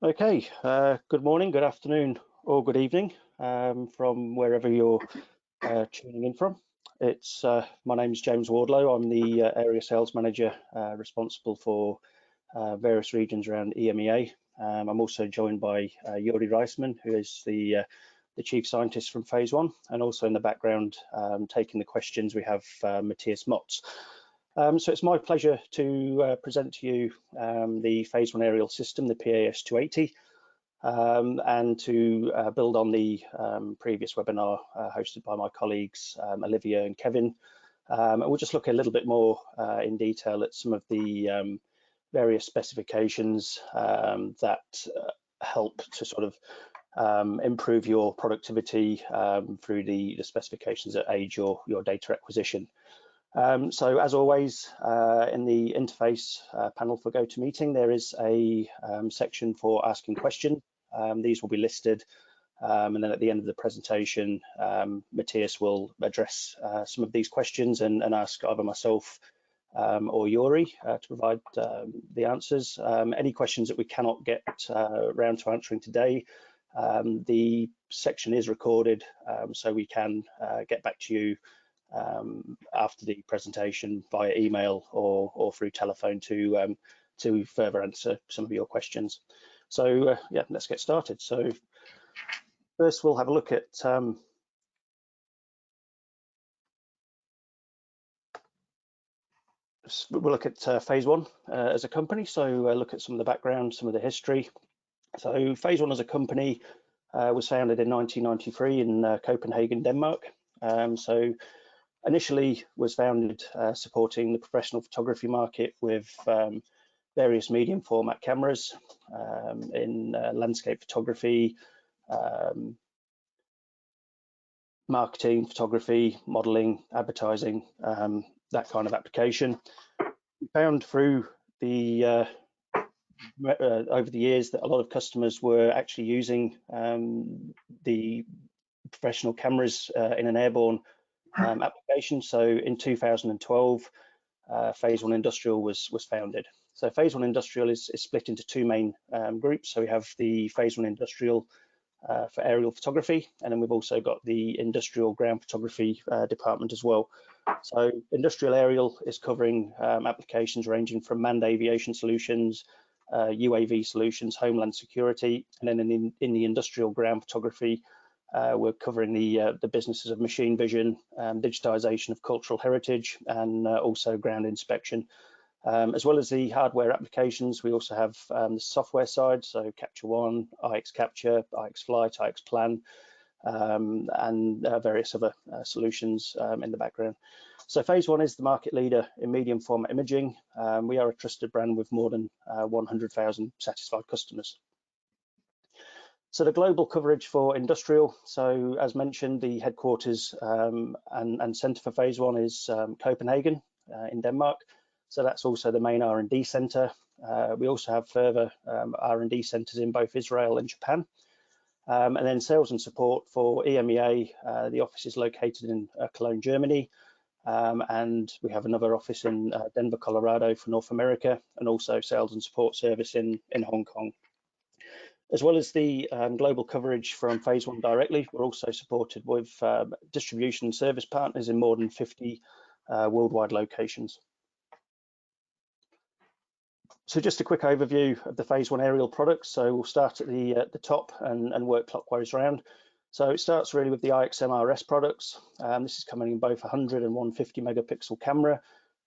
Okay, good morning, good afternoon, or good evening from wherever you're tuning in from. My name is James Wardlow. I'm the area sales manager responsible for various regions around EMEA. I'm also joined by Yuri Reisman, who is the chief scientist from Phase One, and also in the background taking the questions we have Matthias Motz. So it's my pleasure to present to you the Phase One aerial system, the PAS 280, and to build on the previous webinar hosted by my colleagues Olivia and Kevin. And we'll just look a little bit more in detail at some of the various specifications that help to sort of improve your productivity through the specifications that aid your data acquisition. So as always, in the interface panel for GoToMeeting, there is a section for asking questions. These will be listed, and then at the end of the presentation, Matthias will address some of these questions and ask either myself or Yuri to provide the answers. Any questions that we cannot get around to answering today, the section is recorded, so we can get back to you after the presentation via email or through telephone to further answer some of your questions. So yeah, let's get started. So first we'll have a look at Phase One as a company. So look at some of the background, some of the history. So Phase One as a company was founded in 1993 in Copenhagen, Denmark. So initially was founded supporting the professional photography market with various medium format cameras in landscape photography, marketing, photography, modeling, advertising, that kind of application. We found through the over the years that a lot of customers were actually using the professional cameras in an airborne application. So in 2012, Phase One Industrial was founded. So Phase One Industrial is split into two main groups. So we have the Phase One Industrial for aerial photography, and then we've also got the industrial ground photography department as well. So industrial aerial is covering applications ranging from manned aviation solutions, UAV solutions, homeland security, and then in the industrial ground photography, we're covering the businesses of machine vision, digitization of cultural heritage, and also ground inspection. As well as the hardware applications, we also have the software side, so Capture One, IX Capture, IX Flight, IX Plan, and various other solutions in the background. So Phase One is the market leader in medium format imaging. We are a trusted brand with more than 100,000 satisfied customers. So the global coverage for industrial, so as mentioned, the headquarters and centre for Phase One is Copenhagen in Denmark. So that's also the main R&D centre. We also have further R&D centres in both Israel and Japan. And then sales and support for EMEA, the office is located in Cologne, Germany. And we have another office in Denver, Colorado for North America, and also sales and support service in Hong Kong. As well as the global coverage from Phase One directly, we're also supported with distribution service partners in more than 50 worldwide locations. So just a quick overview of the Phase One aerial products. So we'll start at the top and work clockwise around. So it starts really with the IXM-RS products. This is coming in both 100 and 150 megapixel camera.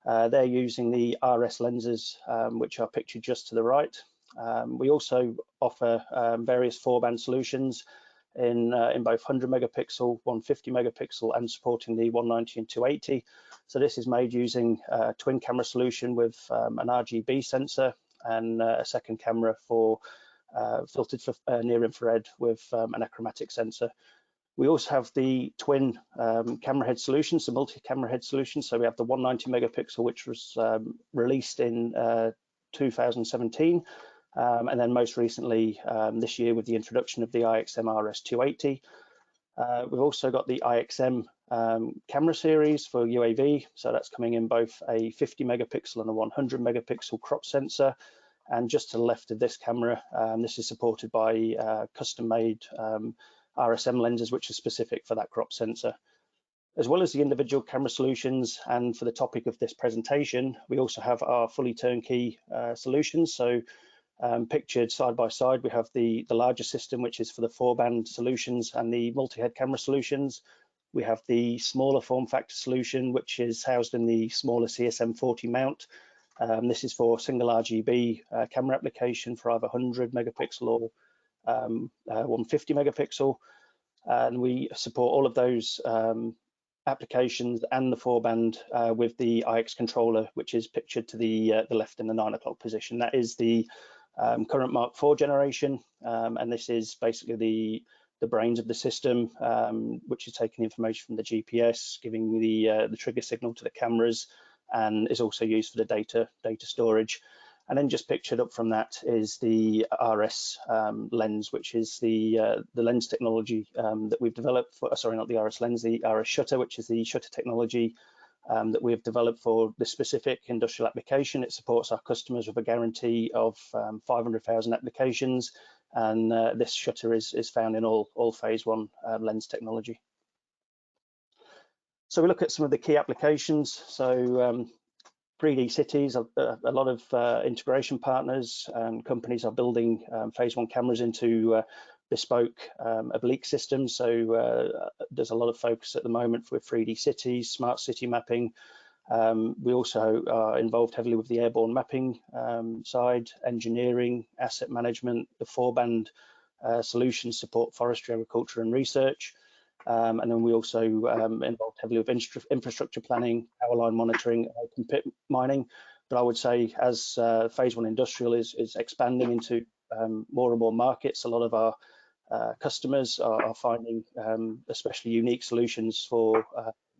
They're using the RS lenses, which are pictured just to the right. We also offer various 4-band solutions in both 100 megapixel, 150 megapixel, and supporting the 190 and 280. So this is made using a twin camera solution with an RGB sensor and a second camera for filtered for near infrared with an achromatic sensor. We also have the twin camera head solutions, the multi-camera head solutions. So we have the 190 megapixel, which was released in 2017. And then most recently this year with the introduction of the IXM-RS 280. We've also got the IXM camera series for UAV. So that's coming in both a 50 megapixel and a 100 megapixel crop sensor. And just to the left of this camera, this is supported by custom-made RSM lenses, which are specific for that crop sensor. As well as the individual camera solutions, and for the topic of this presentation, we also have our fully turnkey solutions. So pictured side by side, we have the larger system, which is for the 4-band solutions and the multi-head camera solutions. We have the smaller form factor solution, which is housed in the smaller CSM40 mount. This is for single RGB camera application for either 100 megapixel or 150 megapixel. And we support all of those applications and the 4-band with the IX controller, which is pictured to the left in the 9 o'clock position. That is the current Mark IV generation, and this is basically the brains of the system, which is taking information from the GPS, giving the trigger signal to the cameras, and is also used for the data storage. And then just pictured up from that is the RS lens, which is the lens technology that we've developed for, sorry, not the RS lens, the RS shutter, which is the shutter technology that we have developed for this specific industrial application. It supports our customers with a guarantee of 500,000 applications, and this shutter is found in all phase 1 lens technology. So we look at some of the key applications. So 3D cities, a lot of integration partners and companies are building phase 1 cameras into bespoke oblique systems. So there's a lot of focus at the moment with 3D cities, smart city mapping. We also are involved heavily with the airborne mapping side, engineering, asset management, the 4-band solutions support forestry, agriculture and research. And then we also involved heavily with infrastructure planning, power line monitoring, open pit mining. But I would say as phase 1 industrial is expanding into more and more markets, a lot of our customers are finding especially unique solutions for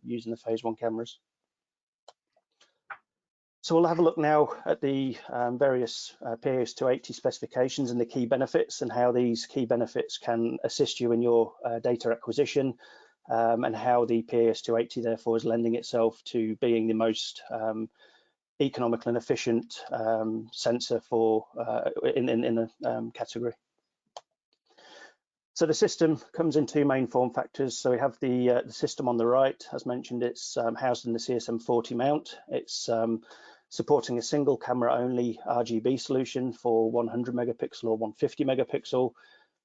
using the phase 1 cameras. So we'll have a look now at the various PAS280 specifications and the key benefits, and how these key benefits can assist you in your data acquisition, and how the PAS280 therefore is lending itself to being the most economical and efficient sensor for in the category. So the system comes in 2 main form factors. So we have the system on the right. As mentioned, it's housed in the CSM40 mount. It's supporting a single camera only RGB solution for 100 megapixel or 150 megapixel.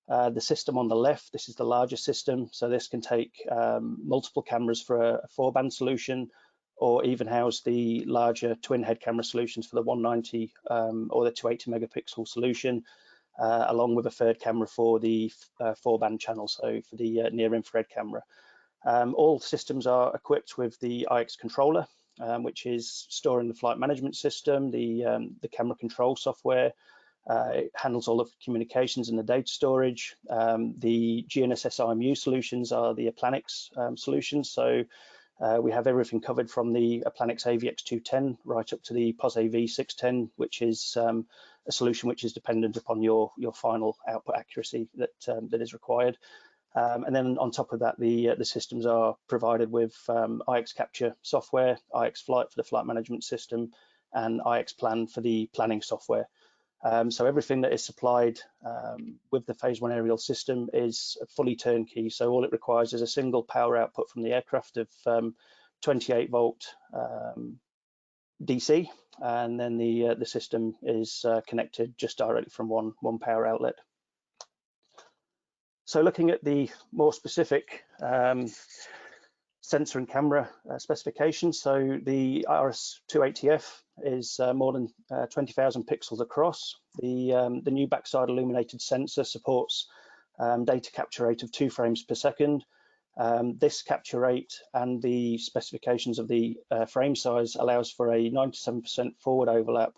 The system on the left, this is the larger system. So this can take multiple cameras for a 4-band solution, or even house the larger twin head camera solutions for the 190 or the 280 megapixel solution, along with a third camera for the 4-band channel, so for the near infrared camera. All systems are equipped with the IX controller, which is storing the flight management system, the camera control software. It handles all of the communications and the data storage. The GNSS IMU solutions are the Aplanix solutions. So we have everything covered from the Aplanix AVX210 right up to the POS AV610, which is a solution which is dependent upon your final output accuracy that is required. And then on top of that, the systems are provided with IX Capture software, IX Flight for the flight management system, and IX Plan for the planning software. So everything that is supplied with the phase 1 aerial system is fully turnkey. So all it requires is a single power output from the aircraft of 28 volt DC, and then the system is connected just directly from one power outlet. So looking at the more specific sensor and camera specifications, so the RS280F is more than 20,000 pixels across. The new backside illuminated sensor supports data capture rate of 2 frames per second. This capture rate and the specifications of the frame size allows for a 97% forward overlap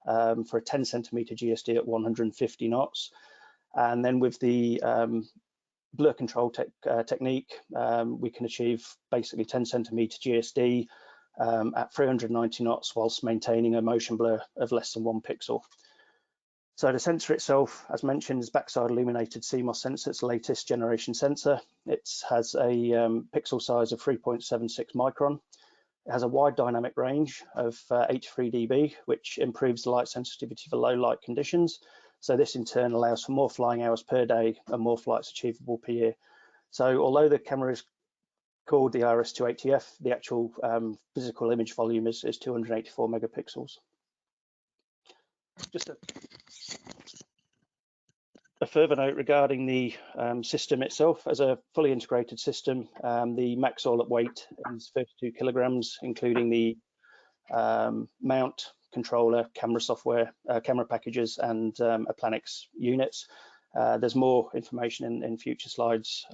for a 10 centimeter GSD at 150 knots. And then with the blur control technique, we can achieve basically 10 centimeter GSD at 390 knots whilst maintaining a motion blur of less than 1 pixel. So the sensor itself, as mentioned, is backside illuminated CMOS sensor. It's the latest generation sensor. It has a pixel size of 3.76 micron. It has a wide dynamic range of 83 dB, which improves the light sensitivity for low light conditions. So this in turn allows for more flying hours per day and more flights achievable per year. So although the camera is called the RS280F, the actual physical image volume is 284 megapixels. Just a further note regarding the system itself. As a fully integrated system, the max all-up weight is 32 kilograms, including the mount, controller, camera software, camera packages, and Aplanix units. There's more information in future slides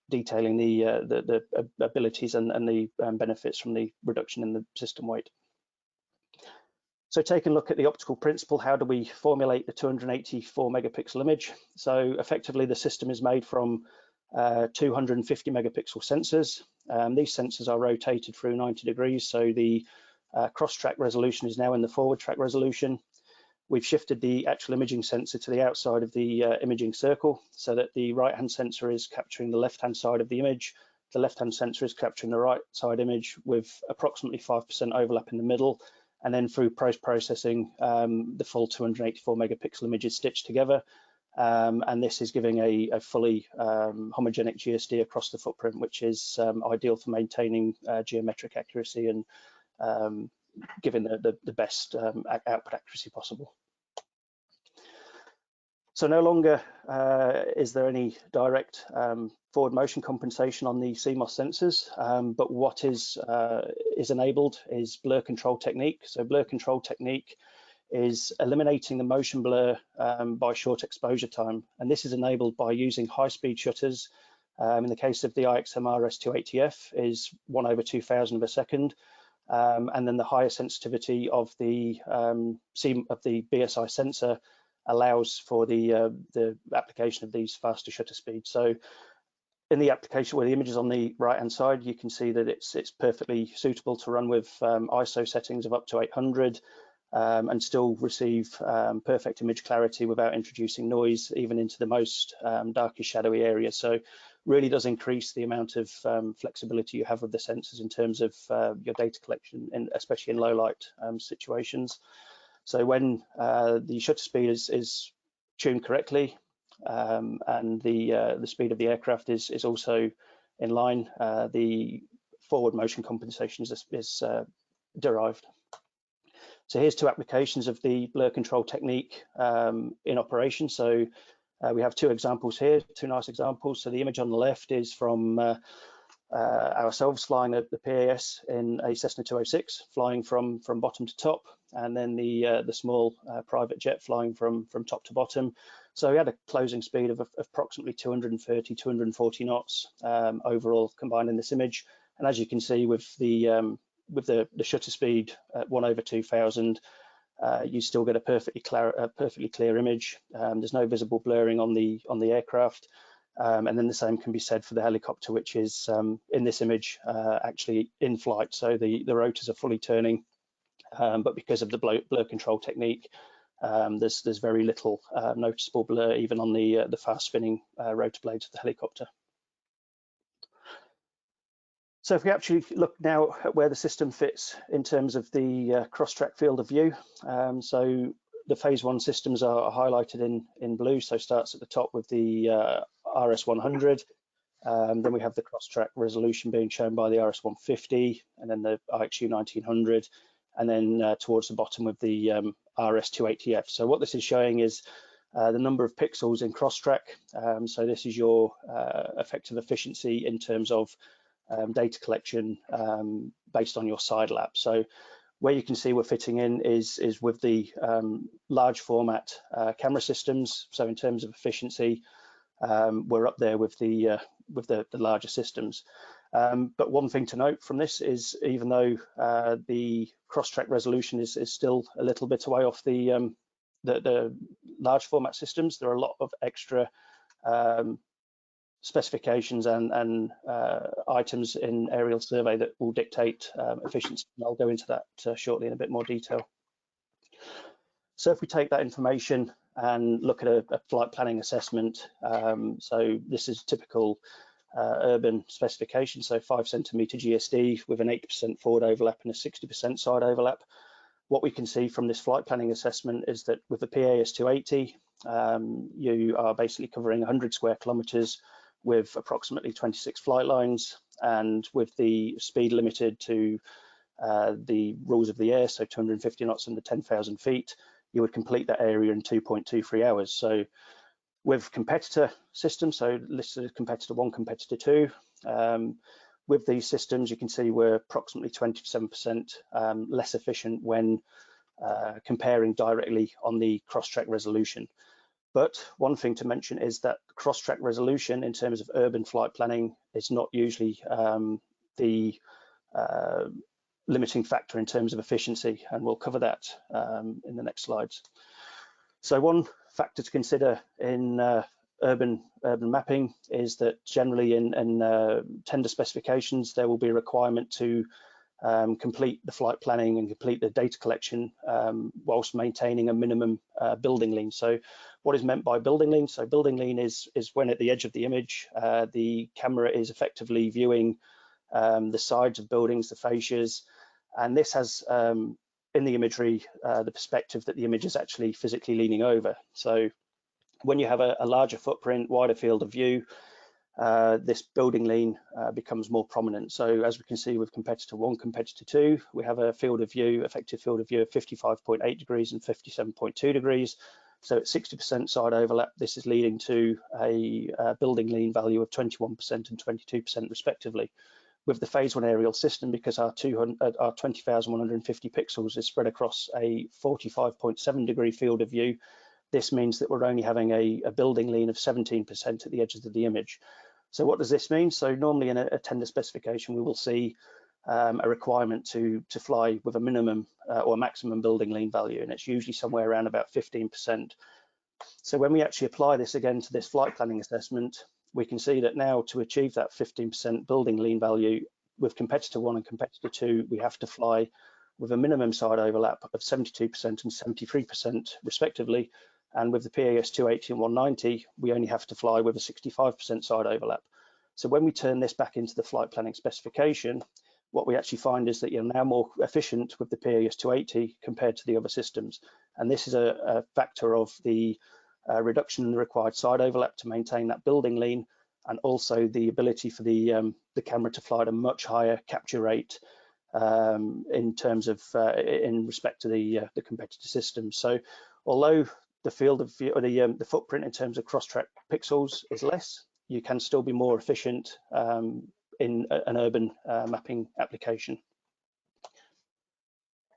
detailing the abilities and the benefits from the reduction in the system weight. So taking a look at the optical principle, how do we formulate the 284 megapixel image? So effectively the system is made from 250 megapixel sensors. These sensors are rotated through 90 degrees, so the cross-track resolution is now in the forward track resolution. We've shifted the actual imaging sensor to the outside of the imaging circle so that the right-hand sensor is capturing the left-hand side of the image. The left-hand sensor is capturing the right side image with approximately 5% overlap in the middle. And then through post-processing, the full 284 megapixel image is stitched together. And this is giving a fully homogenic GSD across the footprint, which is ideal for maintaining geometric accuracy and giving the best output accuracy possible. So no longer is there any direct forward motion compensation on the CMOS sensors, but what is enabled is blur control technique. So blur control technique is eliminating the motion blur by short exposure time, and this is enabled by using high-speed shutters. In the case of the IXM RS280F is 1/2000 of a second, and then the higher sensitivity of the BSI sensor allows for the application of these faster shutter speeds. So in the application where the image is on the right hand side, you can see that it's perfectly suitable to run with ISO settings of up to 800 and still receive perfect image clarity without introducing noise even into the most darkest shadowy areas. So really does increase the amount of flexibility you have with the sensors in terms of your data collection, especially in low light situations. So when the shutter speed is tuned correctly and the speed of the aircraft is also in line, the forward motion compensation is derived. So here's two applications of the blur control technique in operation. So we have two examples here, two nice examples. So the image on the left is from ourselves flying the PAS in a Cessna 206, flying from bottom to top, and then the small private jet flying from top to bottom. So we had a closing speed of approximately 230, 240 knots overall combined in this image. And as you can see with the shutter speed at 1/2000, you still get a perfectly clear image. There's no visible blurring on the aircraft. And then the same can be said for the helicopter, which is in this image actually in flight. So the rotors are fully turning, but because of the blur control technique, there's very little noticeable blur even on the fast spinning rotor blades of the helicopter. So if we actually look now at where the system fits in terms of the cross-track field of view, so the phase one systems are highlighted in blue, so starts at the top with the RS100, then we have the cross-track resolution being shown by the RS150, and then the IXU 1900, and then towards the bottom with the RS280F. So what this is showing is the number of pixels in cross-track. So this is your effective efficiency in terms of data collection based on your side lap. So where you can see we're fitting in is with the large format camera systems. So in terms of efficiency, we're up there with the larger systems. But one thing to note from this is even though the cross-track resolution is still a little bit away off the large format systems, there are a lot of extra specifications and items in aerial survey that will dictate efficiency, and I'll go into that shortly in a bit more detail. So if we take that information and look at a flight planning assessment, so this is typical urban specification, so 5 centimeter GSD with an 80% forward overlap and a 60% side overlap. What we can see from this flight planning assessment is that with the PAS 280, you are basically covering 100 square kilometers with approximately 26 flight lines, and with the speed limited to the rules of the air, so 250 knots under 10,000 feet, you would complete that area in 2.23 hours. So with competitor systems, so listed as competitor 1, competitor 2, with these systems, you can see we're approximately 27% less efficient when comparing directly on the cross-track resolution. But one thing to mention is that cross-track resolution in terms of urban flight planning is not usually the limiting factor in terms of efficiency, and we'll cover that in the next slides. So one factor to consider in urban mapping is that generally in tender specifications there will be a requirement to complete the flight planning and complete the data collection whilst maintaining a minimum building lean. So what is meant by building lean? So building lean is when at the edge of the image the camera is effectively viewing the sides of buildings, the fascias, and this has in the imagery the perspective that the image is actually physically leaning over. So when you have a larger footprint, wider field of view, this building lean becomes more prominent. So as we can see with competitor 1, competitor 2, we have a field of view, effective field of view of 55.8 degrees and 57.2 degrees. So at 60% side overlap, this is leading to a building lean value of 21% and 22% respectively. With the phase 1 aerial system, because our 20,150 pixels is spread across a 45.7 degree field of view, this means that we're only having a building lean of 17% at the edges of the image. So what does this mean? So normally in a tender specification, we will see a requirement to fly with a minimum or maximum building lean value, and it's usually somewhere around about 15%. So when we actually apply this again to this flight planning assessment, we can see that now to achieve that 15% building lean value with competitor 1 and competitor 2, we have to fly with a minimum side overlap of 72% and 73% respectively. And with the PAS 280 and 190, we only have to fly with a 65% side overlap. So when we turn this back into the flight planning specification, what we actually find is that you're now more efficient with the PAS 280 compared to the other systems. And this is a factor of the reduction in the required side overlap to maintain that building lean, and also the ability for the camera to fly at a much higher capture rate in terms of in respect to the competitor systems. So although the field of view or the footprint in terms of cross-track pixels is less, you can still be more efficient in an urban mapping application.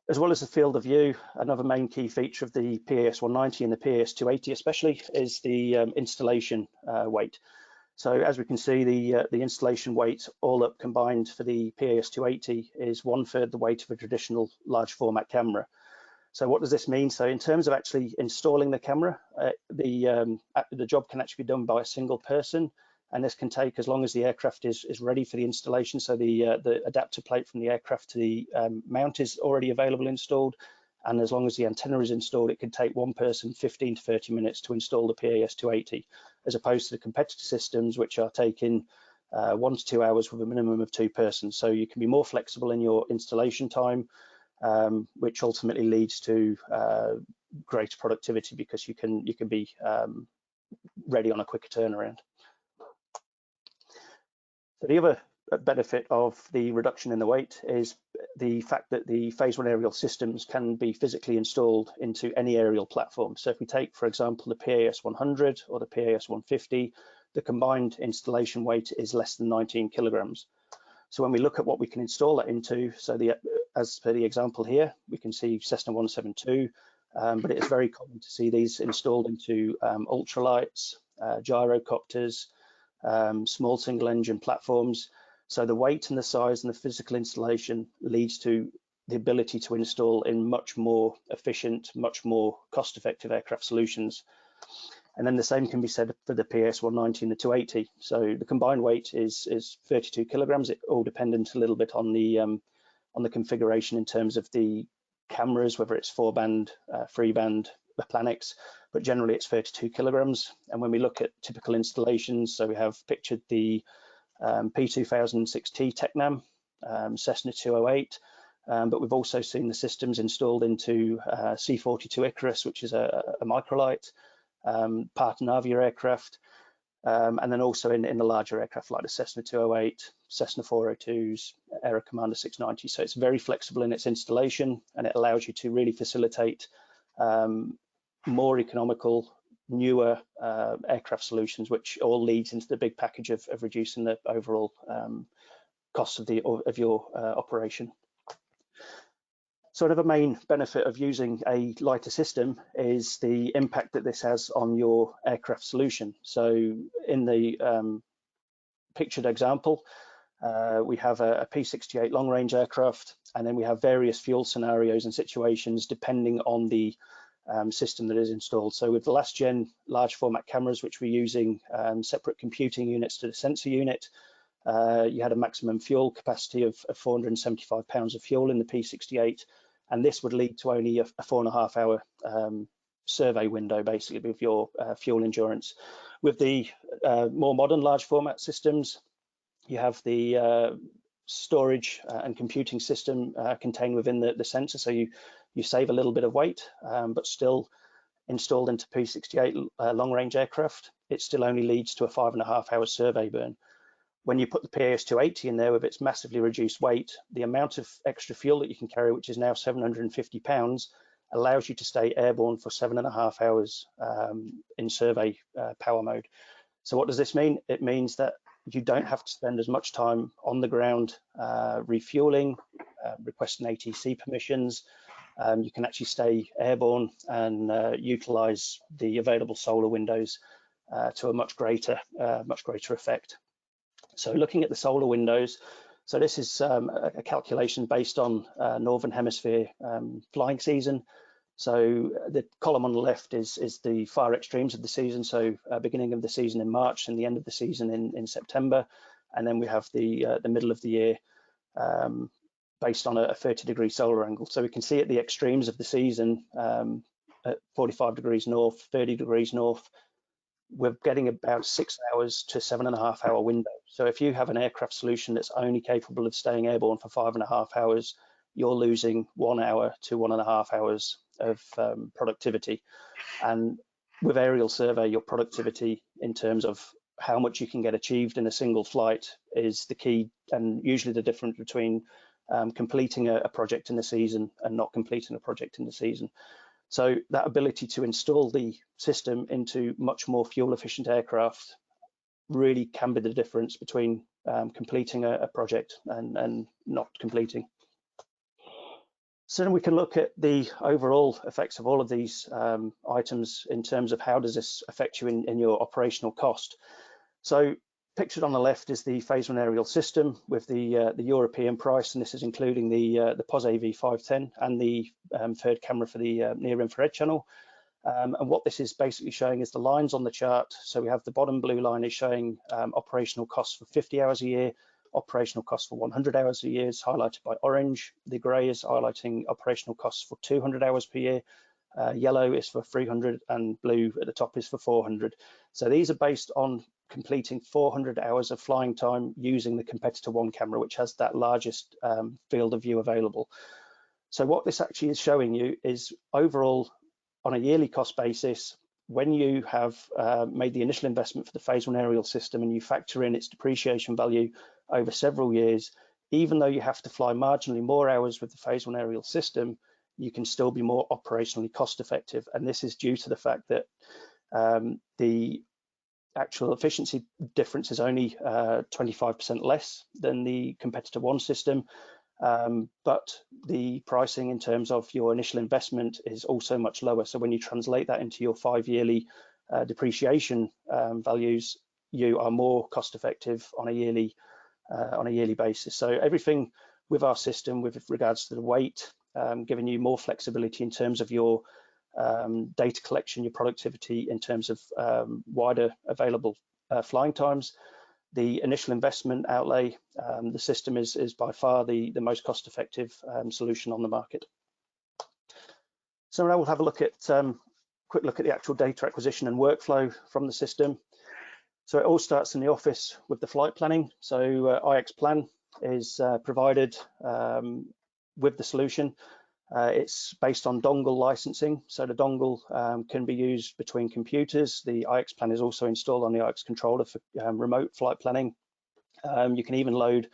As well as the field of view, another main key feature of the PAS 190 and the PAS 280 especially is the installation weight. So as we can see, the installation weight all up combined for the PAS 280 is 1/3 the weight of a traditional large format camera. So what does this mean? So in terms of actually installing the camera, the job can actually be done by a single person, and this can take as long as the aircraft is ready for the installation. So the adapter plate from the aircraft to the mount is already available installed, and as long as the antenna is installed, it can take one person 15 to 30 minutes to install the PAS 280, as opposed to the competitor systems, which are taking 1 to 2 hours with a minimum of 2 persons. So you can be more flexible in your installation time, which ultimately leads to greater productivity because you can be ready on a quicker turnaround. So the other benefit of the reduction in the weight is the fact that the phase 1 aerial systems can be physically installed into any aerial platform. So if we take, for example, the PAS 100 or the PAS 150, the combined installation weight is less than 19 kilograms. So when we look at what we can install that into, so as per the example here, we can see Cessna 172, but it is very common to see these installed into ultralights, gyrocopters, small single engine platforms. So the weight and the size and the physical installation leads to the ability to install in much more efficient, much more cost-effective aircraft solutions. And then the same can be said for the PAS 190 and the 280. So the combined weight is 32 kilograms. It all dependent a little bit on the configuration in terms of the cameras, whether it's 4-band, 3-band, the Planix, but generally it's 32 kilograms. And when we look at typical installations, so we have pictured the P2006T Technam, Cessna 208, but we've also seen the systems installed into C-42 Icarus, which is a microlight, Part-Navia aircraft, and then also in the larger aircraft like the Cessna 208, Cessna 402s, Aero Commander 690. So it's very flexible in its installation, and it allows you to really facilitate more economical, newer aircraft solutions, which all leads into the big package of reducing the overall costs of your operation. Sort of a main benefit of using a lighter system is the impact that this has on your aircraft solution. So in the pictured example, we have a P68 long-range aircraft, and then we have various fuel scenarios and situations depending on the system that is installed. So with the last gen large format cameras, which we're using separate computing units to the sensor unit, you had a maximum fuel capacity of 475 pounds of fuel in the P68, and this would lead to only a 4.5 hour survey window, basically, with your fuel endurance. With the more modern large format systems, you have the storage and computing system contained within the sensor, so you save a little bit of weight, but still installed into P68 long-range aircraft, it still only leads to a 5.5 hour survey burn. When you put the PAS280 in there with its massively reduced weight, the amount of extra fuel that you can carry, which is now 750 pounds, allows you to stay airborne for 7.5 hours in survey power mode. So what does this mean? It means that you don't have to spend as much time on the ground refueling, requesting ATC permissions. You can actually stay airborne and utilize the available solar windows to a much greater effect. So looking at the solar windows, so this is a calculation based on Northern Hemisphere flying season. So the column on the left is the far extremes of the season, so beginning of the season in March and the end of the season in September. And then we have the middle of the year based on a 30-degree solar angle. So we can see at the extremes of the season, at 45 degrees north, 30 degrees north, we're getting about 6 hours to 7.5 hour window. So if you have an aircraft solution that's only capable of staying airborne for 5.5 hours, you're losing 1 hour to 1.5 hours of productivity. And with aerial survey, your productivity in terms of how much you can get achieved in a single flight is the key, and usually the difference between completing a project in the season and not completing a project in the season. So that ability to install the system into much more fuel efficient aircraft really can be the difference between completing a project and not completing. So then we can look at the overall effects of all of these items in terms of how does this affect you in your operational cost. So pictured on the left is the phase one aerial system with the European price, and this is including the POS AV510 and the third camera for the near infrared channel. And what this is basically showing is the lines on the chart. So we have the bottom blue line is showing operational costs for 50 hours a year, operational costs for 100 hours a year is highlighted by orange. The grey is highlighting operational costs for 200 hours per year. Yellow is for 300 and blue at the top is for 400. So these are based on completing 400 hours of flying time using the competitor one camera, which has that largest field of view available. So what this actually is showing you is overall on a yearly cost basis, when you have made the initial investment for the phase one aerial system and you factor in its depreciation value over several years, even though you have to fly marginally more hours with the phase one aerial system, you can still be more operationally cost effective. And this is due to the fact that the actual efficiency difference is only 25% less than the competitor one system, but the pricing in terms of your initial investment is also much lower. So when you translate that into your 5-yearly depreciation values, you are more cost effective on a yearly basis. So everything with our system with regards to the weight, giving you more flexibility in terms of your data collection, your productivity in terms of wider available flying times. The initial investment outlay, the system is by far the most cost-effective solution on the market. So now we'll have a look at quick look at the actual data acquisition and workflow from the system. So it all starts in the office with the flight planning. So IX Plan is provided with the solution. It's based on dongle licensing, so the dongle can be used between computers. The IX Plan is also installed on the IX controller for remote flight planning. You can even load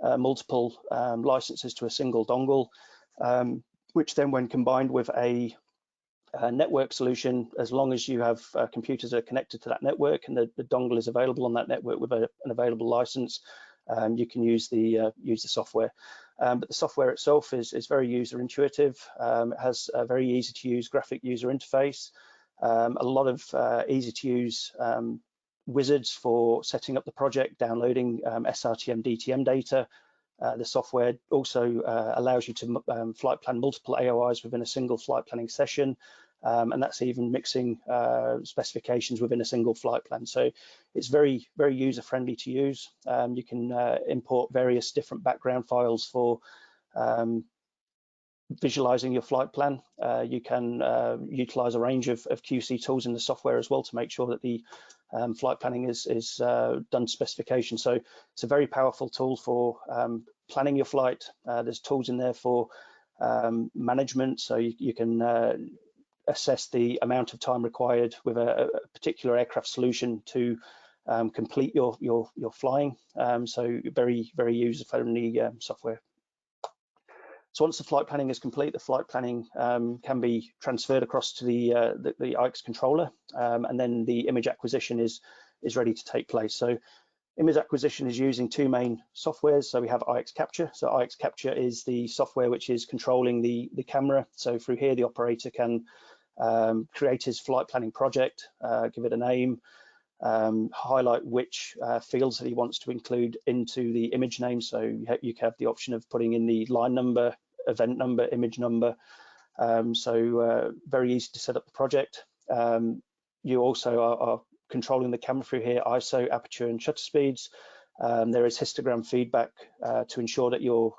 multiple licenses to a single dongle, which then when combined with a network solution, as long as you have computers that are connected to that network and the dongle is available on that network with an available license, you can use the software. But the software itself is very user intuitive. It has a very easy to use graphic user interface, a lot of easy to use wizards for setting up the project, downloading SRTM, DTM data. The software also allows you to flight plan multiple AOIs within a single flight planning session, and that's even mixing specifications within a single flight plan. So it's very, very user-friendly to use. You can import various different background files for visualizing your flight plan. You can utilize a range of QC tools in the software as well to make sure that the flight planning is done to specification. So it's a very powerful tool for planning your flight. There's tools in there for management, so you can assess the amount of time required with a particular aircraft solution to complete your flying. So very, very user-friendly software. So once the flight planning is complete, the flight planning can be transferred across to the IX controller, and then the image acquisition is ready to take place. So image acquisition is using two main softwares. So we have IX Capture. So IX Capture is the software which is controlling the camera. So through here, the operator can create his flight planning project, give it a name, highlight which fields that he wants to include into the image name. So you have the option of putting in the line number, event number, image number. So very easy to set up the project. You also are controlling the camera through here, ISO, aperture, and shutter speeds. There is histogram feedback to ensure that you're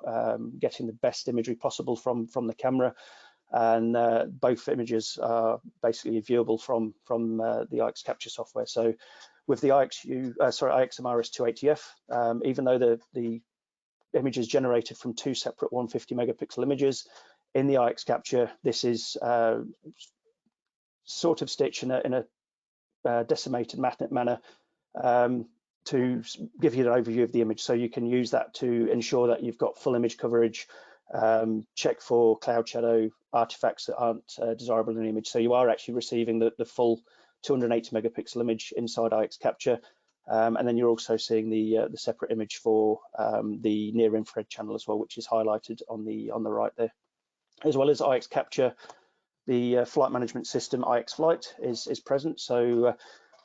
getting the best imagery possible from the camera. And both images are basically viewable from the IX Capture software. So with the IX MRS 280F, even though the image is generated from two separate 150 megapixel images, in the IX Capture, this is sort of stitched in a decimated manner to give you an overview of the image. So you can use that to ensure that you've got full image coverage, check for cloud shadow, artifacts that aren't desirable in the image. So you are actually receiving the full 280 megapixel image inside IX Capture, and then you're also seeing the separate image for the near infrared channel as well, which is highlighted on the right there. As well as IX Capture, the flight management system IX Flight is present. So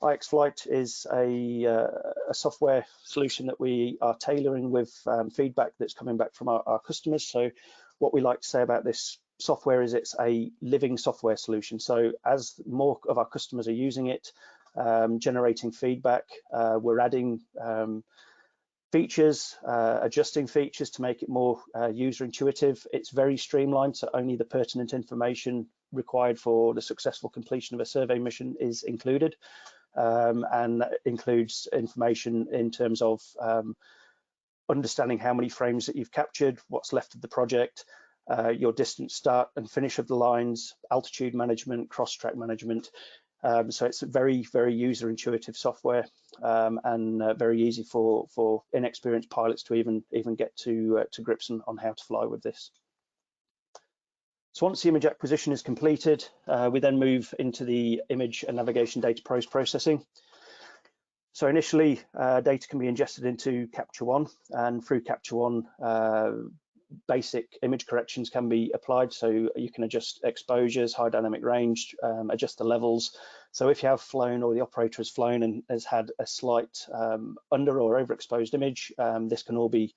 IX Flight is a software solution that we are tailoring with feedback that's coming back from our customers. So what we like to say about this software is it's a living software solution. So as more of our customers are using it, generating feedback, we're adding features, adjusting features to make it more user intuitive. It's very streamlined, so only the pertinent information required for the successful completion of a survey mission is included. And that includes information in terms of understanding how many frames that you've captured, what's left of the project, your distance start and finish of the lines, altitude management, cross-track management. So it's a very, very user-intuitive software, and very easy for inexperienced pilots to even get to grips on how to fly with this. So once the image acquisition is completed, we then move into the image and navigation data processing. So initially, data can be ingested into Capture One, and through Capture One, basic image corrections can be applied. So you can adjust exposures, high dynamic range, adjust the levels. So if you have flown, or the operator has flown and has had a slight under or overexposed image, this can all be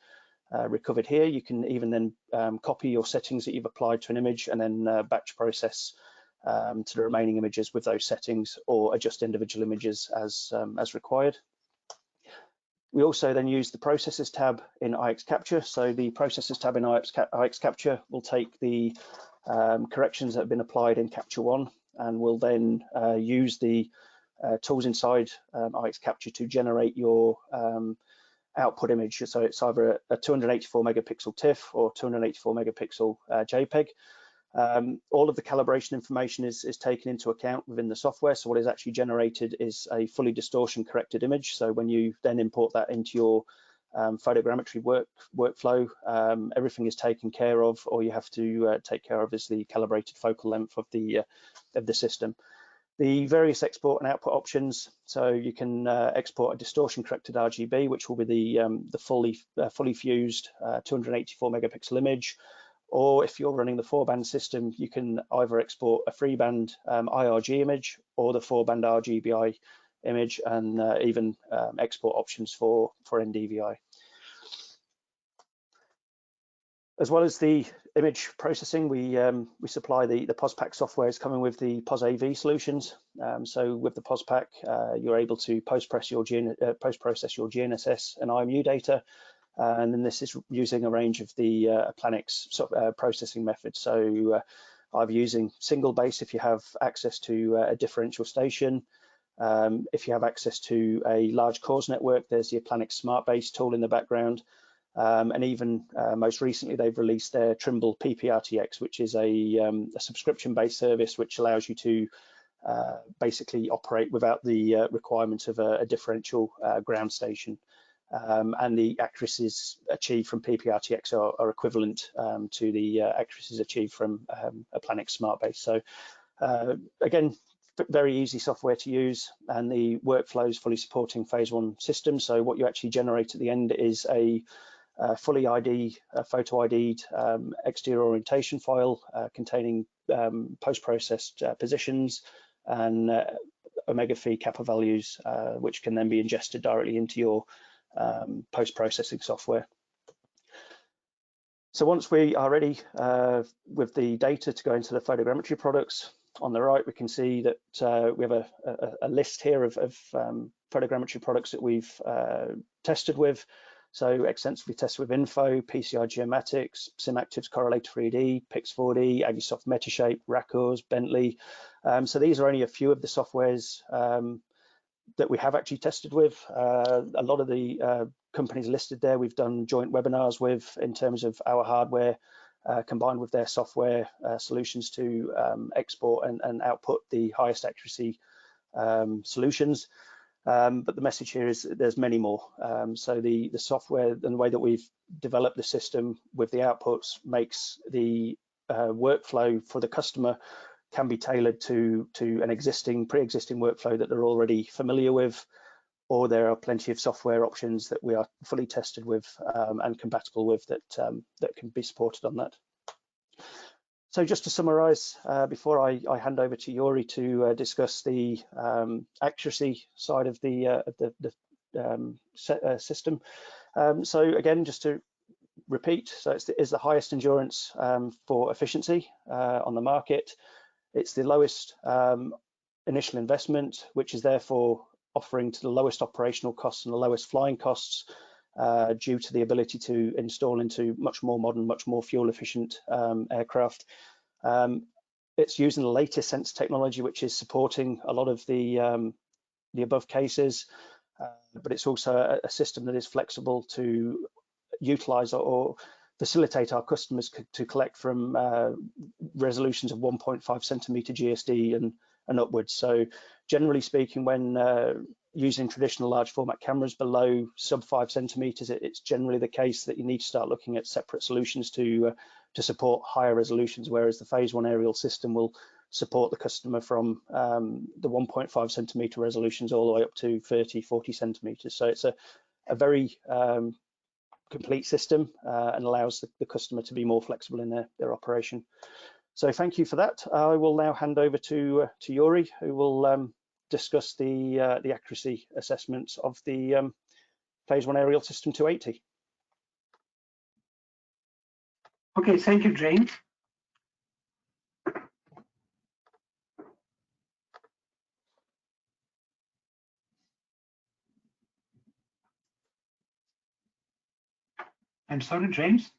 recovered here. You can even then copy your settings that you've applied to an image and then batch process to the remaining images with those settings, or adjust individual images as required. We also then use the Processes tab in IX Capture. So the Processes tab in IX Capture will take the corrections that have been applied in Capture One, and will then use the tools inside IX Capture to generate your output image. So it's either a 284 megapixel TIFF or 284 megapixel JPEG. All of the calibration information is taken into account within the software. So what is actually generated is a fully distortion corrected image. So when you then import that into your photogrammetry workflow, everything is taken care of. All you have to take care of is the calibrated focal length of the system. The various export and output options. So you can export a distortion corrected RGB, which will be the fully fused 284 megapixel image. Or if you're running the 4-band system, you can either export a 3-band IRG image or the 4-band RGBI image, and even export options for NDVI. As well as the image processing, we supply the POSPAC software is coming with the POS AV solutions. So with the POSPAC, you're able to post-process your GNSS and IMU data. And then this is using a range of the Planix processing methods. So either using single base if you have access to a differential station. If you have access to a large cores network, there's the Planix Smart Base tool in the background. And even most recently, they've released their Trimble PPRTX, which is a subscription-based service which allows you to basically operate without the requirement of a differential ground station. And the accuracies achieved from PPRTX are equivalent to the accuracies achieved from a Planix Smart Base. So again, very easy software to use, and the workflow is fully supporting phase 1 systems. So what you actually generate at the end is a fully photo ID'd exterior orientation file containing post-processed positions and omega phi kappa values, which can then be ingested directly into your post-processing software. So once we are ready with the data to go into the photogrammetry products, on the right we can see that we have a list here of photogrammetry products that we've tested with. So extensively tested with Info, PCI Geomatics, SimActives Correlator 3D, Pix4D, Agisoft Metashape, Rakurs, Bentley. So these are only a few of the softwares that we have actually tested with. A lot of the companies listed there we've done joint webinars with in terms of our hardware combined with their software solutions to export and output the highest accuracy solutions. But the message here is there's many more. So the software and the way that we've developed the system with the outputs makes the workflow for the customer can be tailored to an pre-existing workflow that they're already familiar with, or there are plenty of software options that we are fully tested with and compatible with that can be supported on that. So just to summarize, before I hand over to Yuri to discuss the accuracy side of the system. So again, just to repeat, so it's the highest endurance for efficiency on the market. It's the lowest initial investment, which is therefore offering to the lowest operational costs and the lowest flying costs due to the ability to install into much more modern, much more fuel efficient aircraft. It's using the latest sensor technology, which is supporting a lot of the above cases, but it's also a system that is flexible to utilize or facilitate our customers to collect from resolutions of 1.5 centimeter GSD and upwards. So generally speaking, when using traditional large format cameras below sub 5 centimeters, it's generally the case that you need to start looking at separate solutions to support higher resolutions, whereas the phase 1 aerial system will support the customer from the 1.5 centimeter resolutions all the way up to 30, 40 centimeters. So it's a very complete system and allows the customer to be more flexible in their operation. So thank you for that. I will now hand over to Yuri, who will discuss the accuracy assessments of the phase 1 aerial system 280. Okay, thank you, James. I'm sorry, James.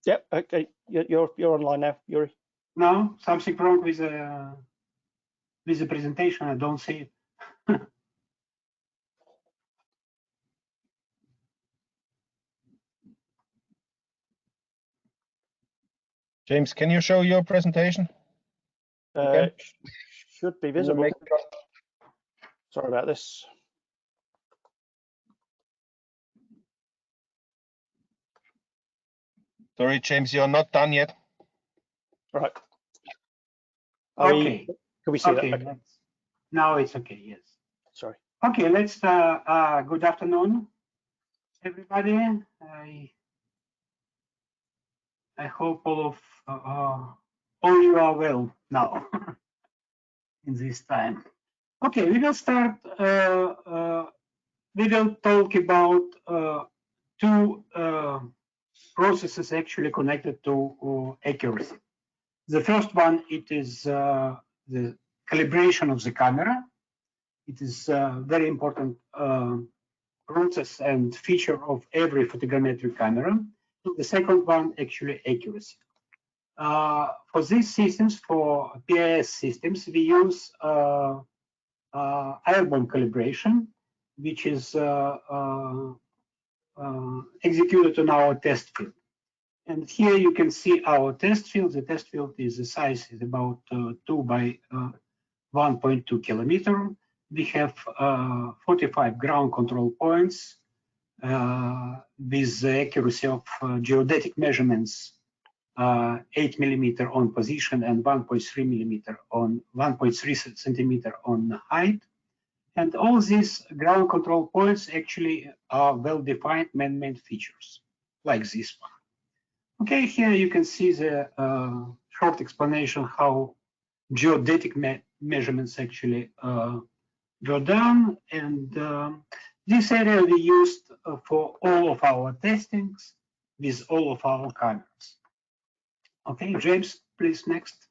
Yep. Okay. You're online now, Yuri. No, something wrong with the presentation. I don't see it. James, can you show your presentation? Should be visible. Sorry about this. Sorry, James, you're not done yet. Right. Okay. Can we see Okay. that? Okay. Now it's okay. Yes. Sorry. Okay. Let's. Good afternoon, everybody. I hope all you are well now in this time. Okay, we will start. We will talk about two processes actually connected to accuracy. The first one, it is the calibration of the camera. It is a very important process and feature of every photogrammetric camera. The second one, actually, accuracy. For these systems, for PIS systems, we use airborne calibration, which is executed on our test field. And here you can see our test field. The test field is the size is about 2 by 1.2 kilometer. We have 45 ground control points with the accuracy of geodetic measurements 8 millimeter on position and 1.3 millimeter on 1.3 centimeter on height. And all these ground control points actually are well-defined man-made features, like this one. Okay, here you can see the short explanation how geodetic measurements actually go down. And this area we used for all of our testings with all of our cameras. Okay, James, please, next.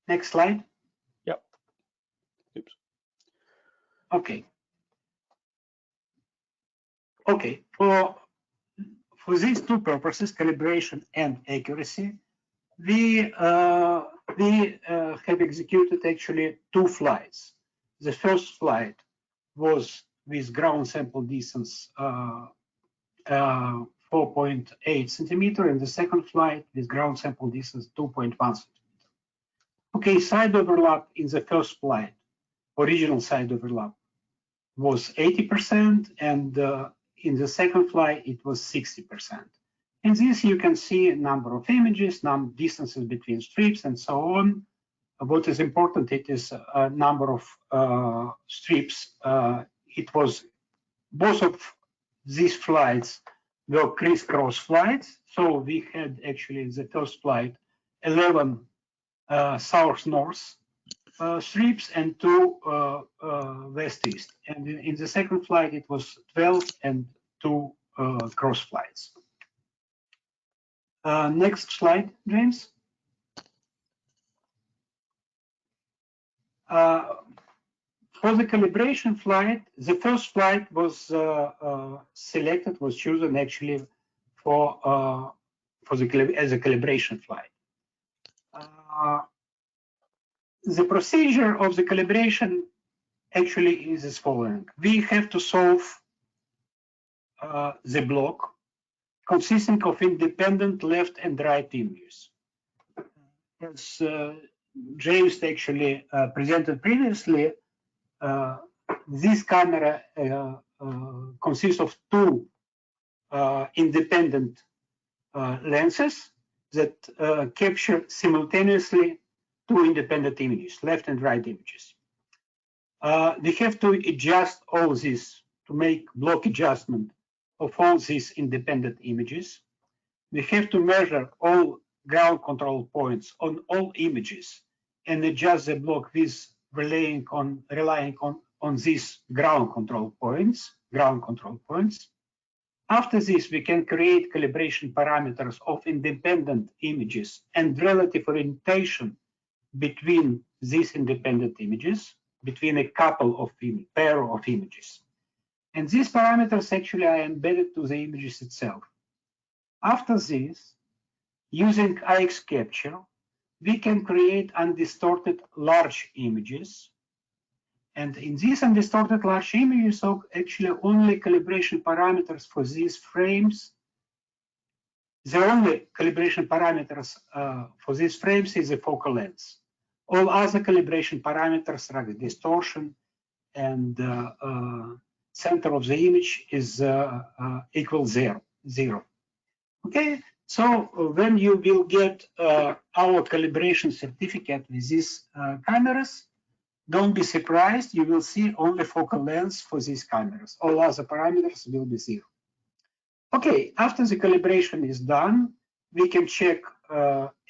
Next slide. Yep. Oops. Okay. Okay, for these two purposes, calibration and accuracy, we have executed actually two flights. The first flight was with ground sample distance 4.8 centimeter, and the second flight with ground sample distance 2.1 centimeter. Okay, side overlap in the first flight, original side overlap, was 80%, and in the second flight it was 60%. In this you can see a number of images, distances between strips, and so on. What is important, it is a number of strips. It was both of these flights were crisscross flights. So we had actually the first flight 11 south-north strips and 2 west-east. And in the second flight, it was 12 and 2 cross flights. Next slide, James. For the calibration flight, the first flight was selected, was chosen actually for as a calibration flight. The procedure of the calibration actually is as following. We have to solve the block consisting of independent left and right images. As James actually presented previously, this camera consists of 2 independent lenses that capture simultaneously 2 independent images, left and right images. We have to adjust all this, to make block adjustment of all these independent images. We have to measure all ground control points on all images and adjust the block with relying on these ground control points. After this, we can create calibration parameters of independent images and relative orientation between these independent images, between a couple of pair of images. And these parameters actually are embedded to the images itself. After this, using IX capture, we can create undistorted large images. And in these undistorted large images, so actually only calibration parameters for these frames The only calibration parameters for these frames is the focal length. All other calibration parameters like distortion and center of the image is equal zero. Okay, so when you will get our calibration certificate with these cameras, don't be surprised, you will see only focal length for these cameras. All other parameters will be zero. Okay, after the calibration is done, we can check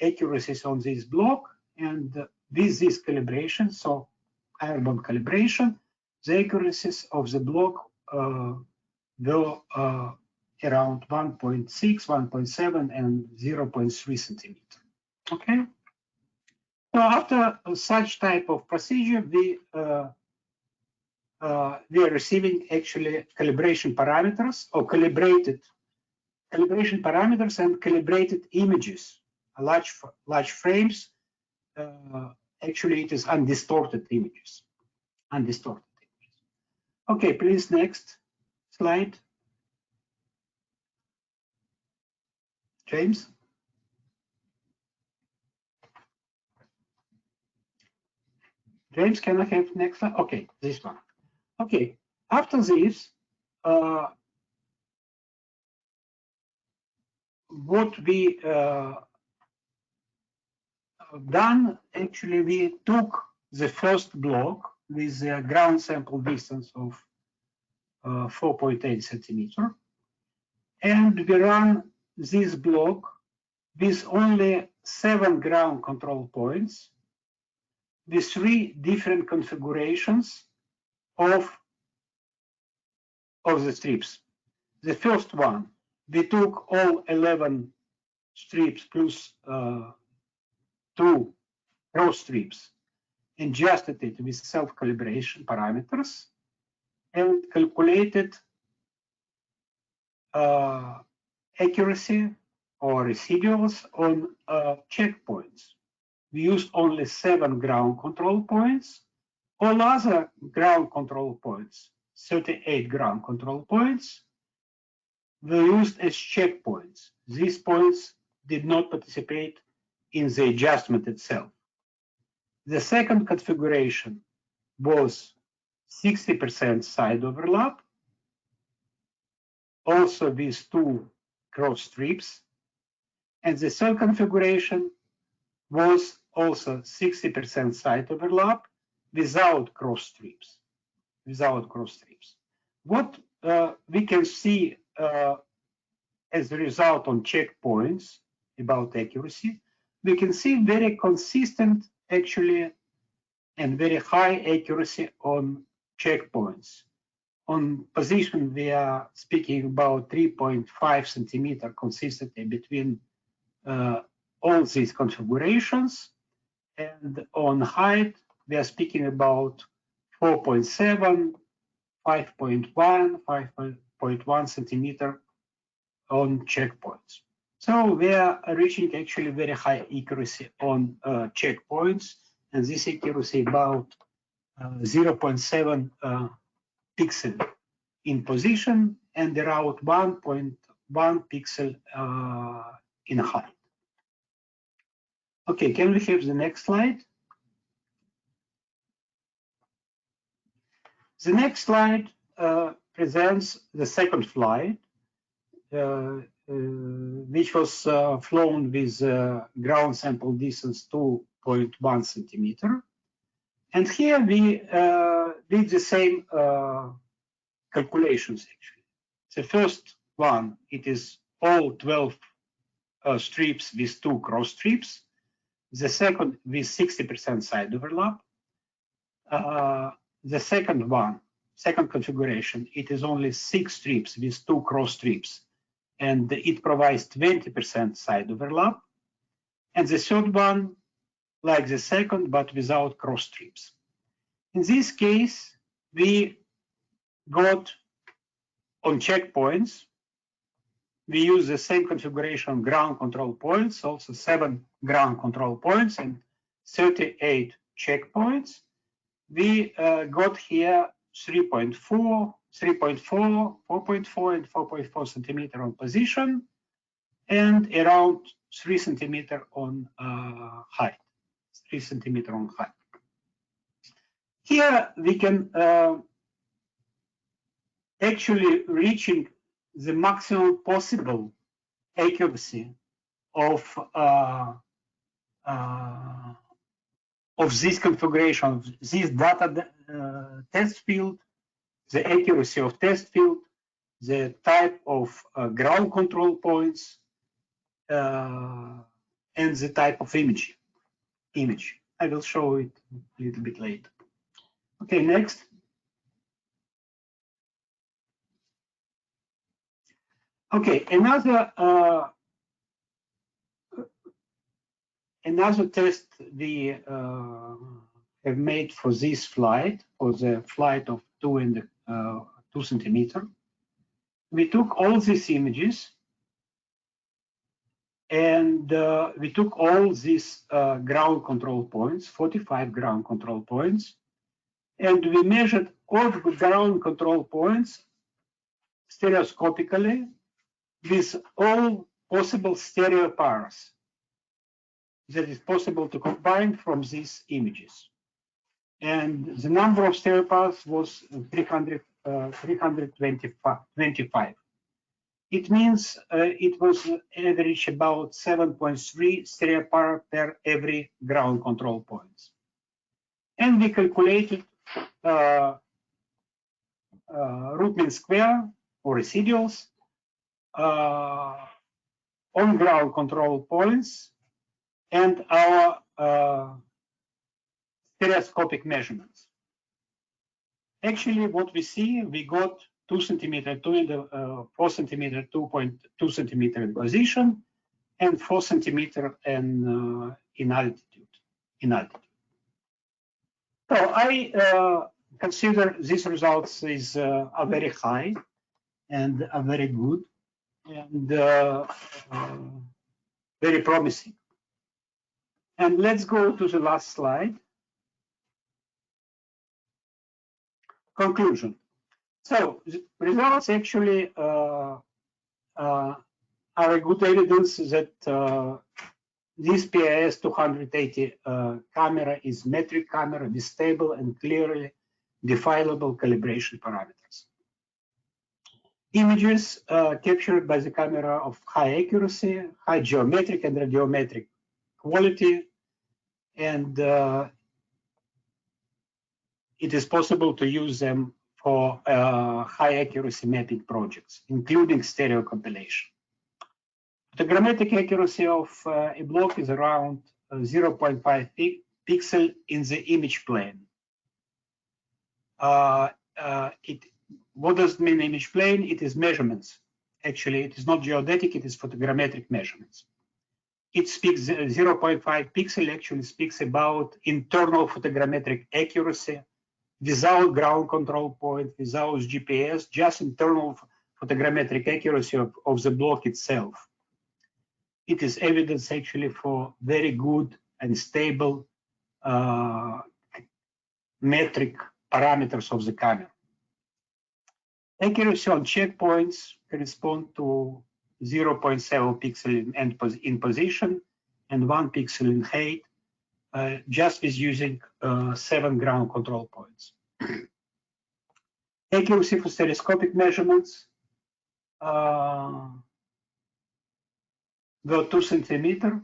accuracies on this block, and with this calibration, so airborne calibration, the accuracies of the block will around 1.6, 1.7, and 0.3 centimeter. Okay. So after such type of procedure, we are receiving actually calibration parameters or calibrated calibration parameters and calibrated images, large frames. Actually, it is undistorted images. Undistorted images. Okay, please next slide. James. James, can I have next slide? Okay, this one. Okay, after this, what we done, actually, we took the first block with a ground sample distance of 4.8 centimeter, and we run this block with only 7 ground control points with 3 different configurations of the strips. The first one, we took all 11 strips plus 2 cross strips, adjusted it with self-calibration parameters, and calculated accuracy or residuals on checkpoints. We used only 7 ground control points. All other ground control points, 38 ground control points, were used as checkpoints. These points did not participate in the adjustment itself. The second configuration was 60% side overlap, also with 2 cross strips. And the third configuration was also 60% side overlap without cross strips. What we can see as a result on checkpoints about accuracy, we can see very consistent actually and very high accuracy on checkpoints. On position, we are speaking about 3.5 centimeter consistently between all these configurations. And on height, we are speaking about 4.7, 5.1, 5.1 centimeter on checkpoints. So we are reaching actually very high accuracy on checkpoints, and this accuracy about 0.7 pixel in position and around 1.1 pixel in height. Okay, can we have the next slide? The next slide presents the second flight, which was flown with ground sample distance 2.1 centimeter. And here we did the same calculations, actually. The first one, it is all 12 strips with 2 cross strips. The second with 60% side overlap. The second one, second configuration, it is only 6 strips with 2 cross strips, and it provides 20% side overlap. And the third one, like the second, but without cross strips. In this case, we got on checkpoints, we use the same configuration of ground control points, also 7 ground control points and 38 checkpoints. We got here 3.4, 3.4, 4.4, and 4.4 centimeter on position, and around 3 centimeter on height. 3 centimeter on height. Here we can actually reaching the maximum possible accuracy of this configuration, of this data test field, the accuracy of test field, the type of ground control points, and the type of image. I will show it a little bit later. Okay, next. Okay, another test we have made for this flight, for the flight of 2 centimeter. We took all these images and we took all these ground control points, 45 ground control points, and we measured all the ground control points stereoscopically with all possible stereo pairs that is possible to combine from these images. And the number of stereo pairs was 325. It means it was average about 7.3 stereo pair per every ground control points. And we calculated root mean square or residuals on ground control points and our stereoscopic measurements. Actually, what we see, we got 2 centimeter, 2 in the 4 centimeter, 2.2 centimeter in position, and 4 centimeter in altitude. So I consider these results are very high and are very good and very promising. And let's go to the last slide. Conclusion. So the results actually are a good evidence that this PIS 280 camera is metric camera with stable and clearly definable calibration parameters. Images captured by the camera of high accuracy, high geometric and radiometric quality, and it is possible to use them for high accuracy mapping projects, including stereo compilation. The grammatic accuracy of a block is around 0.5 pixel in the image plane. What does it mean image plane? It is measurements. Actually, it is not geodetic, it is photogrammetric measurements. It speaks 0.5 pixel actually speaks about internal photogrammetric accuracy without ground control point, without GPS, just internal photogrammetric accuracy of the block itself. It is evidence actually for very good and stable metric parameters of the camera. Accuracy on checkpoints correspond to 0.7 pixel in position and 1 pixel in height, just with using 7 ground control points. Accuracy for stereoscopic measurements were 2 centimeter,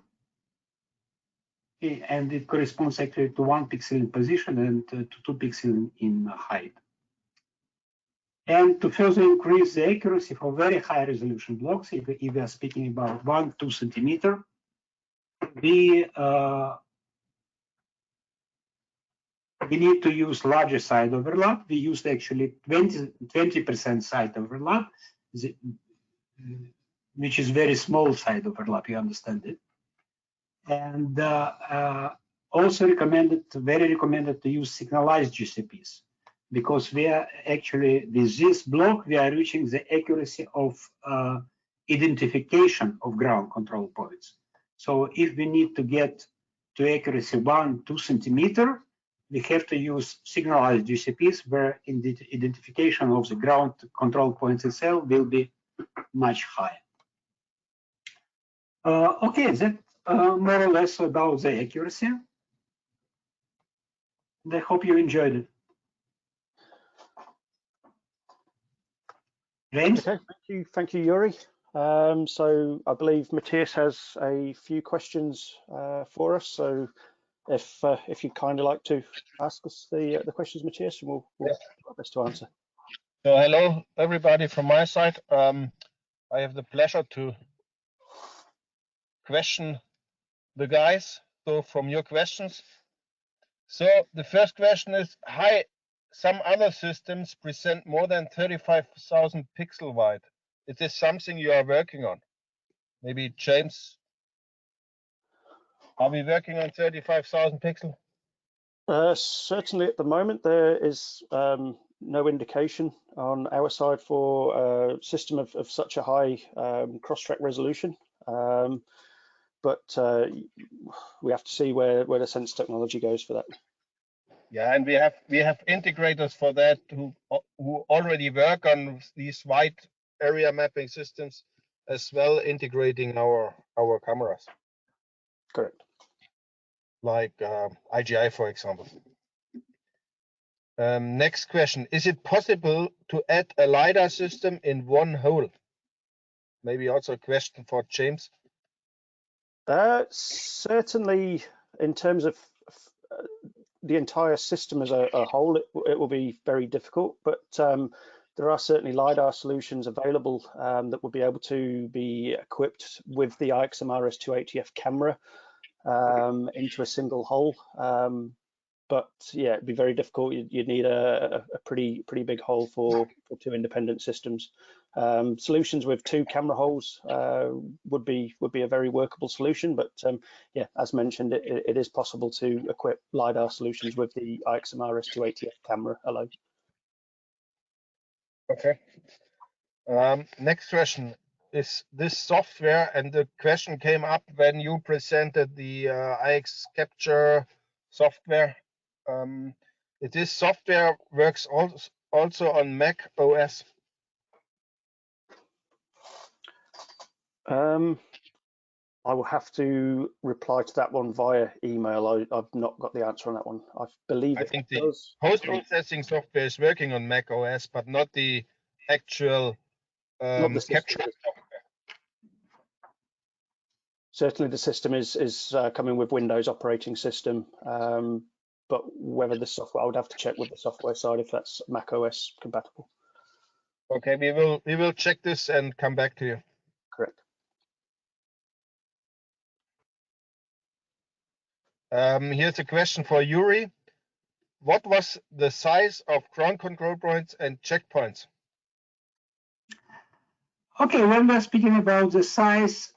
and it corresponds actually to 1 pixel in position and to 2 pixels in height. And to further increase the accuracy for very high resolution blocks, if we are speaking about 1-2 centimeter, we need to use larger side overlap. We used actually 20% side overlap, which is very small side overlap, you understand it. And also very recommended to use signalized GCPs, because we are actually, with this block, we are reaching the accuracy of identification of ground control points. So if we need to get to accuracy 1-2 centimeter, we have to use signalized GCPs where in the identification of the ground control points itself will be much higher. Okay, that more or less about the accuracy. And I hope you enjoyed it. James? Okay, thank you, Yuri. So I believe Matthias has a few questions for us. So if you'd kindly like to ask us the questions, Matthias, and we'll do our best to answer. So hello, everybody from my side. I have the pleasure to question the guys. So from your questions. So the first question is, hi, some other systems present more than 35,000 pixel wide. Is this something you are working on? Maybe James, are we working on 35,000 pixel? Certainly at the moment, there is no indication on our side for a system of such a high cross-track resolution. But we have to see where the sensor technology goes for that. Yeah, and we have integrators for that who already work on these wide area mapping systems, as well integrating our cameras. Correct. Like IGI, for example. Next question: is it possible to add a LiDAR system in one hole? Maybe also a question for James. Certainly, in terms of the entire system as a whole, it will be very difficult, but there are certainly LiDAR solutions available that will be able to be equipped with the IXM-RS280F camera into a single hole. But yeah, it'd be very difficult. You'd need a pretty big hole for two independent systems. Solutions with two camera holes would be a very workable solution. But yeah, as mentioned, it is possible to equip LiDAR solutions with the IXM-RS280F camera alone. Okay. Next question: is this software? And the question came up when you presented the IX Capture software. This software works also on Mac OS. I will have to reply to that one via email. I've not got the answer on that one. I believe I think the does. post-processing software is working on Mac OS, but not the actual Not the capture system. software. Certainly the system is coming with Windows operating system, but whether the software, I would have to check with the software side if that's Mac OS compatible. Okay, we will check this and come back to you. Correct. Here's a question for Yuri. What was the size of ground control points and checkpoints? Okay, when we're speaking about the size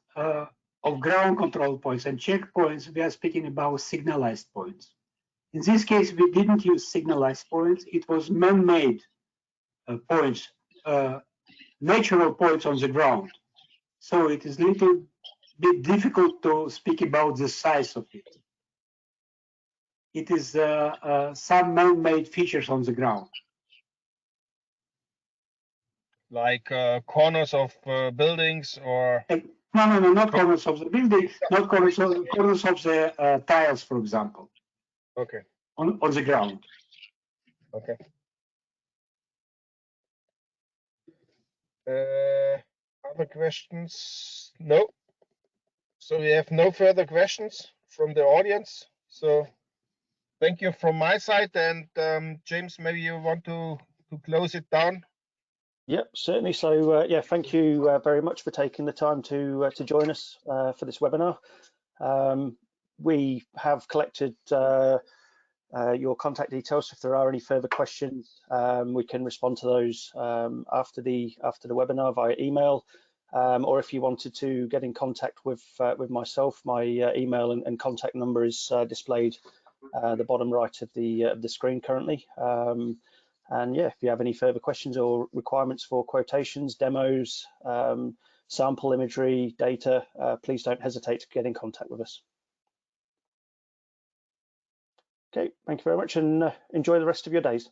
of ground control points and checkpoints, we are speaking about signalized points. In this case, we didn't use signalized points. It was man-made points, natural points on the ground. So it is a little bit difficult to speak about the size of it. It is some man-made features on the ground. Like corners of buildings or? No, not corners of the building, not corners of the tiles, for example. Okay. On the ground. Okay. Other questions? No. So we have no further questions from the audience. So thank you from my side. And James, maybe you want to close it down? Yep, certainly. So yeah, thank you very much for taking the time to join us for this webinar. We have collected your contact details. If there are any further questions, we can respond to those after the webinar via email, or if you wanted to get in contact with myself, my email and contact number is displayed at the bottom right of the screen currently. And yeah, if you have any further questions or requirements for quotations, demos, sample imagery, data, please don't hesitate to get in contact with us. Okay, thank you very much, and enjoy the rest of your days.